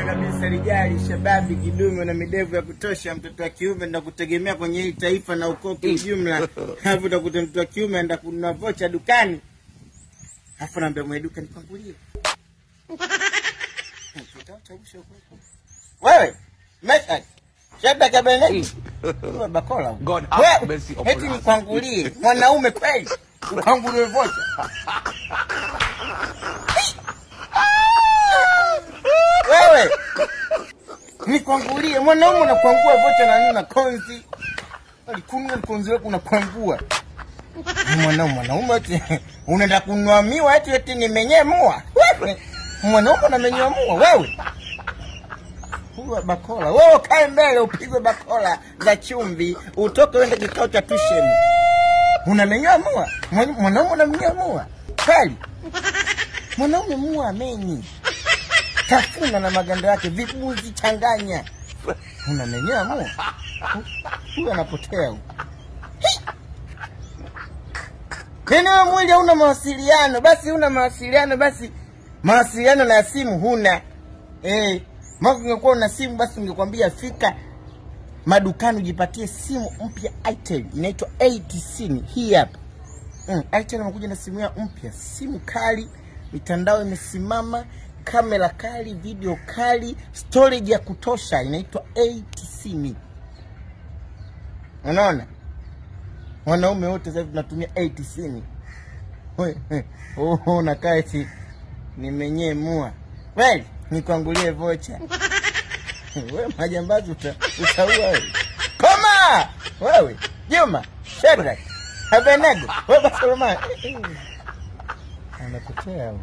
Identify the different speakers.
Speaker 1: kabisa lijali shababi kidume na midevu ya kutosha, mtoto wa kiume na kutegemea kwenye hili taifa na ukoo kwa ujumla. Hapo utakuta mtoto wa kiume anaenda kununua vocha dukani. Hapo naambia mwenye duka nipangulie. Wewe, message. Shabda kabene. Wewe bakola.
Speaker 2: God have mercy upon us.
Speaker 1: Eti nipangulie. Mwanaume kweli. Upangulie vocha. Wewe nipangulie. Mwanaume unakwangua vocha na nini na konzi? Alikunua konzi wako unakwangua. Mwanaume eti unaenda kununua miwa eti nimenyemua. Wewe mwanaume unamenyua mua wewe. Huwa bakola. Wewe kae mbele upigwe bakola za chumvi, utoke uende kikao cha tuition. Unamenyua mua? Mwanaume unamenyua mua? Kweli? Mwanaume mua mengi. Tafuna na maganda yake, vibuzi changanya. Unamenyua mua? Huyu anapotea huyu. Kena mwili hauna mawasiliano, basi una mawasiliano basi. Mawasiliano na simu huna. Mako ungekuwa una simu basi ungekwambia fika madukani ujipatie simu mpya Itel inaitwa A90 hii hapa. Itel imekuja na simu ya mpya, simu kali, mitandao imesimama, kamera kali, video kali, storage ya kutosha, inaitwa A90. Unaona? Wanaume wote sasa tunatumia A90. Nakaa eti nimenyemua. Wewe nikwangulie vocha. Wewe majambazi utaua wewe. Koma! Wewe Juma, Shadrack, Abednego, wewe Solomon. Anakutea huyo.